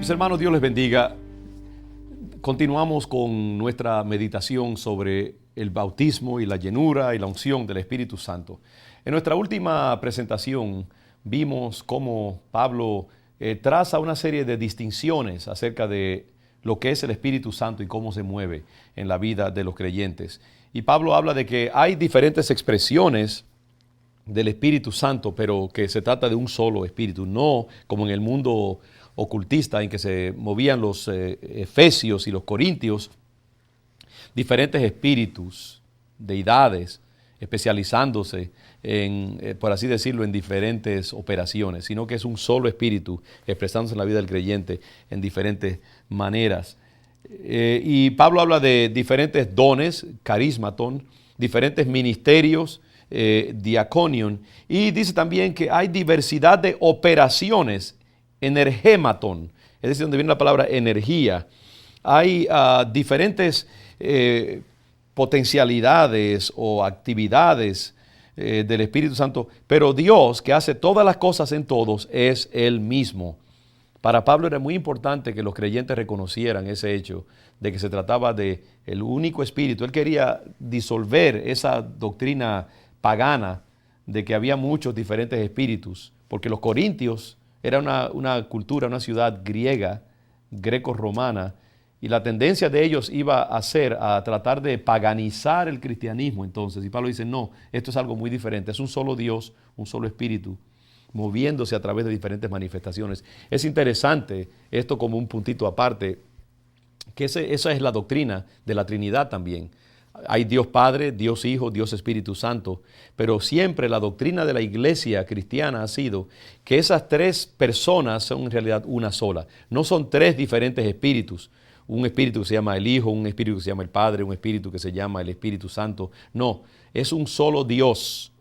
Mis hermanos, Dios les bendiga. Continuamos con nuestra meditación sobre el bautismo y la llenura y la unción del Espíritu Santo. En nuestra última presentación vimos cómo Pablo traza una serie de distinciones acerca de lo que es el Espíritu Santo y cómo se mueve en la vida de los creyentes. Y Pablo habla de que hay diferentes expresiones del Espíritu Santo, pero que se trata de un solo Espíritu, no como en el mundo ocultista en que se movían los efesios y los corintios, diferentes espíritus, deidades, especializándose en, por así decirlo, en diferentes operaciones, sino que es un solo espíritu expresándose en la vida del creyente en diferentes maneras. Y Pablo habla de diferentes dones, carismatón, diferentes ministerios, diaconion, y dice también que hay diversidad de operaciones, energématon, es decir, donde viene la palabra energía. Hay diferentes potencialidades o actividades del Espíritu Santo, pero Dios, que hace todas las cosas en todos, es Él mismo. Para Pablo era muy importante que los creyentes reconocieran ese hecho de que se trataba de el único Espíritu. Él quería disolver esa doctrina pagana de que había muchos diferentes espíritus, porque los corintios era una cultura, una ciudad griega, greco-romana, y la tendencia de ellos iba a ser a tratar de paganizar el cristianismo entonces. Y Pablo dice, no, esto es algo muy diferente, es un solo Dios, un solo Espíritu, moviéndose a través de diferentes manifestaciones. Es interesante esto como un puntito aparte, que esa es la doctrina de la Trinidad también. Hay Dios Padre, Dios Hijo, Dios Espíritu Santo, pero siempre la doctrina de la iglesia cristiana ha sido que esas tres personas son en realidad una sola. No son tres diferentes espíritus. Un espíritu que se llama el Hijo, un espíritu que se llama el Padre, un espíritu que se llama el Espíritu Santo. No, es un solo Dios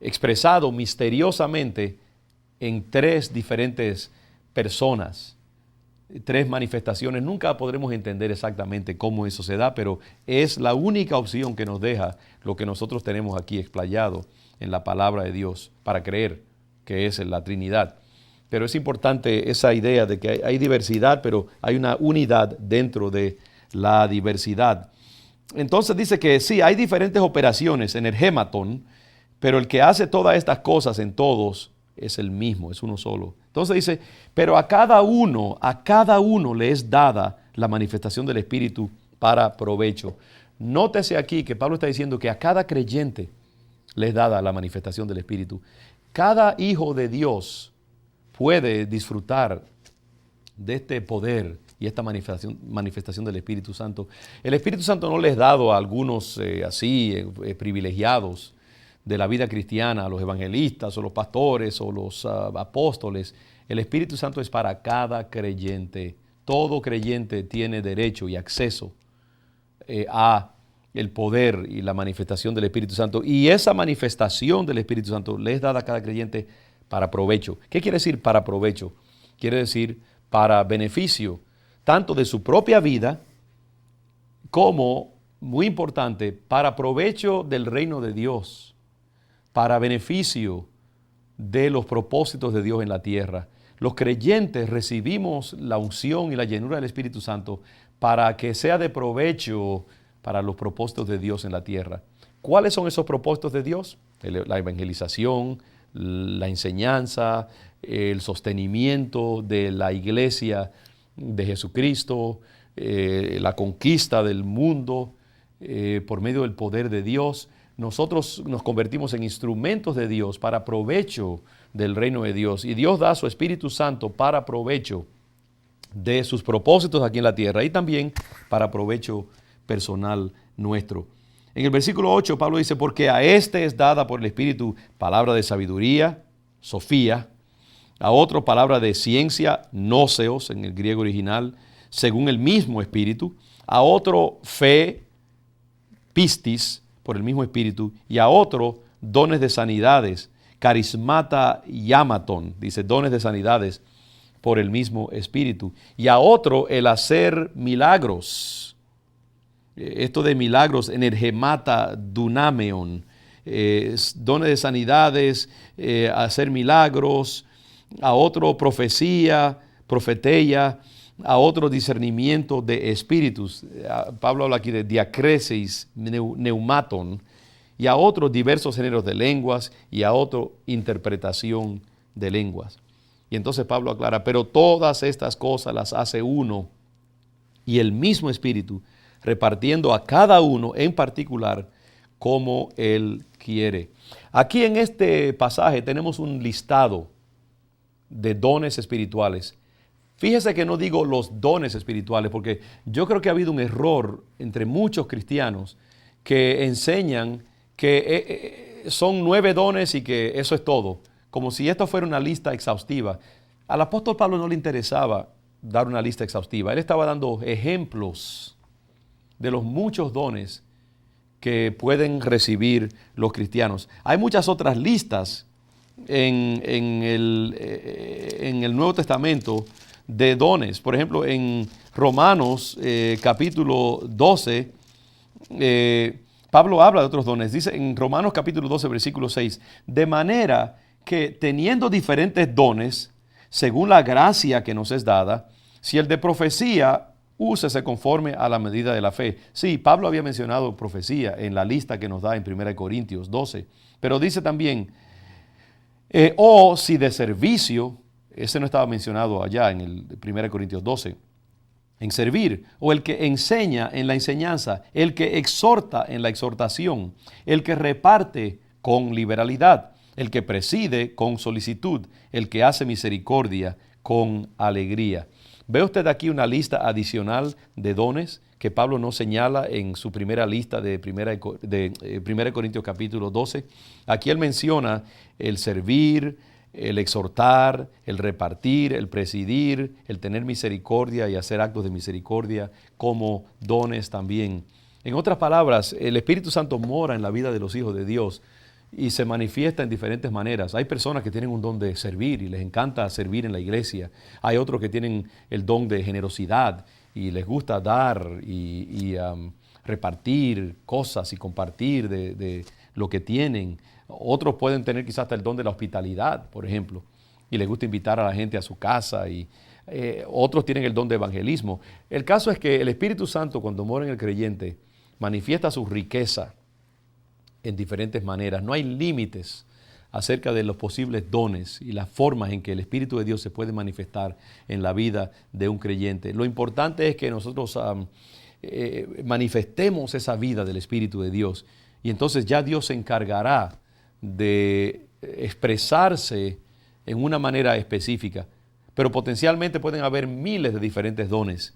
expresado misteriosamente en tres diferentes personas. Tres manifestaciones. Nunca podremos entender exactamente cómo eso se da, pero es la única opción que nos deja lo que nosotros tenemos aquí explayado en la palabra de Dios para creer que es la Trinidad. Pero es importante esa idea de que hay diversidad, pero hay una unidad dentro de la diversidad. Entonces dice que sí, hay diferentes operaciones en el gématon, pero el que hace todas estas cosas en todos es el mismo, es uno solo. Entonces dice, pero a cada uno le es dada la manifestación del Espíritu para provecho. Nótese aquí que Pablo está diciendo que a cada creyente le es dada la manifestación del Espíritu. Cada hijo de Dios puede disfrutar de este poder y esta manifestación del Espíritu Santo. El Espíritu Santo no le es dado a algunos privilegiados de la vida cristiana, a los evangelistas o los pastores o los apóstoles. El Espíritu Santo es para cada creyente. Todo creyente tiene derecho y acceso a el poder y la manifestación del Espíritu Santo. Y esa manifestación del Espíritu Santo le es dada a cada creyente para provecho. ¿Qué quiere decir para provecho? Quiere decir para beneficio, tanto de su propia vida como, muy importante, para provecho del reino de Dios, para beneficio de los propósitos de Dios en la tierra. Los creyentes recibimos la unción y la llenura del Espíritu Santo para que sea de provecho para los propósitos de Dios en la tierra. ¿Cuáles son esos propósitos de Dios? La evangelización, la enseñanza, el sostenimiento de la iglesia de Jesucristo, la conquista del mundo por medio del poder de Dios. Nosotros nos convertimos en instrumentos de Dios para provecho del reino de Dios. Y Dios da su Espíritu Santo para provecho de sus propósitos aquí en la tierra y también para provecho personal nuestro. En el versículo 8 Pablo dice, porque a este es dada por el Espíritu palabra de sabiduría, sofía, a otro palabra de ciencia, gnoseos en el griego original, según el mismo Espíritu, a otro fe, pistis, por el mismo Espíritu, y a otro dones de sanidades, carismata llamaton, dice dones de sanidades por el mismo Espíritu, y a otro el hacer milagros. Esto de milagros, energemata dunameon, dones de sanidades, hacer milagros, a otro profecía, profeteia, a otros discernimiento de espíritus. Pablo habla aquí de diacresis, neumaton, y a otros diversos géneros de lenguas, y a otro interpretación de lenguas. Y entonces Pablo aclara, pero todas estas cosas las hace uno y el mismo Espíritu, repartiendo a cada uno en particular como Él quiere. Aquí en este pasaje tenemos un listado de dones espirituales. Fíjese que no digo los dones espirituales, porque yo creo que ha habido un error entre muchos cristianos que enseñan que son 9 dones y que eso es todo, como si esto fuera una lista exhaustiva. Al apóstol Pablo no le interesaba dar una lista exhaustiva. Él estaba dando ejemplos de los muchos dones que pueden recibir los cristianos. Hay muchas otras listas en el Nuevo Testamento de dones. Por ejemplo, en Romanos capítulo 12, Pablo habla de otros dones. Dice en Romanos capítulo 12, versículo 6, de manera que teniendo diferentes dones, según la gracia que nos es dada, si el de profecía, úsese conforme a la medida de la fe. Sí, Pablo había mencionado profecía en la lista que nos da en 1 Corintios 12, pero dice también, o si de servicio, ese no estaba mencionado allá en el 1 Corintios 12, en servir, o el que enseña en la enseñanza, el que exhorta en la exhortación, el que reparte con liberalidad, el que preside con solicitud, el que hace misericordia con alegría. ¿Ve usted aquí una lista adicional de dones que Pablo no señala en su primera lista de 1 Corintios capítulo 12? Aquí él menciona el servir, el exhortar, el repartir, el presidir, el tener misericordia y hacer actos de misericordia como dones también. En otras palabras, el Espíritu Santo mora en la vida de los hijos de Dios y se manifiesta en diferentes maneras. Hay personas que tienen un don de servir y les encanta servir en la iglesia. Hay otros que tienen el don de generosidad y les gusta dar y repartir cosas y compartir de lo que tienen. Otros pueden tener quizás hasta el don de la hospitalidad, por ejemplo, y les gusta invitar a la gente a su casa. Y otros tienen el don de evangelismo. El caso es que el Espíritu Santo, cuando mora en el creyente, manifiesta su riqueza en diferentes maneras. No hay límites acerca de los posibles dones y las formas en que el Espíritu de Dios se puede manifestar en la vida de un creyente. Lo importante es que nosotros manifestemos esa vida del Espíritu de Dios y entonces ya Dios se encargará de expresarse en una manera específica. Pero potencialmente pueden haber miles de diferentes dones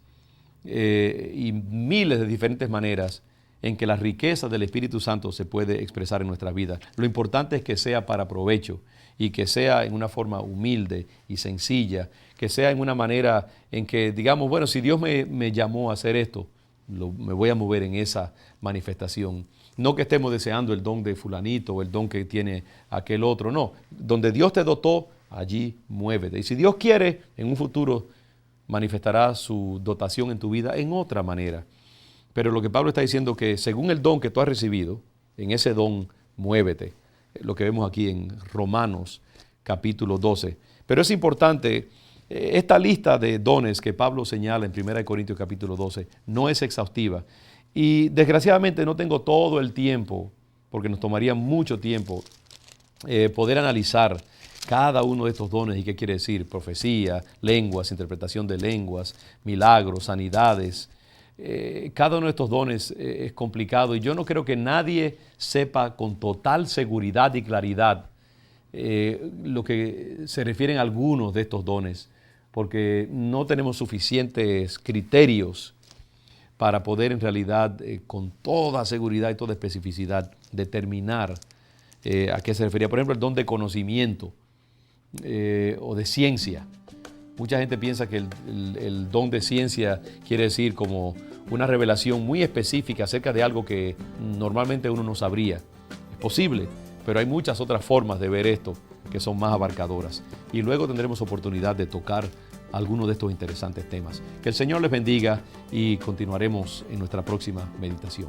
y miles de diferentes maneras en que la riqueza del Espíritu Santo se puede expresar en nuestra vida. Lo importante es que sea para provecho y que sea en una forma humilde y sencilla, que sea en una manera en que digamos, bueno, si Dios me llamó a hacer esto, me voy a mover en esa manifestación. No que estemos deseando el don de fulanito o el don que tiene aquel otro, no. Donde Dios te dotó, allí muévete. Y si Dios quiere, en un futuro manifestará su dotación en tu vida en otra manera. Pero lo que Pablo está diciendo es que según el don que tú has recibido, en ese don muévete. Lo que vemos aquí en Romanos capítulo 12. Pero es importante, esta lista de dones que Pablo señala en 1 Corintios capítulo 12 no es exhaustiva. Y desgraciadamente no tengo todo el tiempo, porque nos tomaría mucho tiempo poder analizar cada uno de estos dones y qué quiere decir: profecía, lenguas, interpretación de lenguas, milagros, sanidades. Cada uno de estos dones es complicado y yo no creo que nadie sepa con total seguridad y claridad lo que se refieren a algunos de estos dones, porque no tenemos suficientes criterios para poder en realidad con toda seguridad y toda especificidad determinar a qué se refería. Por ejemplo, el don de conocimiento o de ciencia. Mucha gente piensa que el don de ciencia quiere decir como una revelación muy específica acerca de algo que normalmente uno no sabría. Es posible, pero hay muchas otras formas de ver esto que son más abarcadoras. Y luego tendremos oportunidad de tocar algunos de estos interesantes temas. Que el Señor les bendiga y continuaremos en nuestra próxima meditación.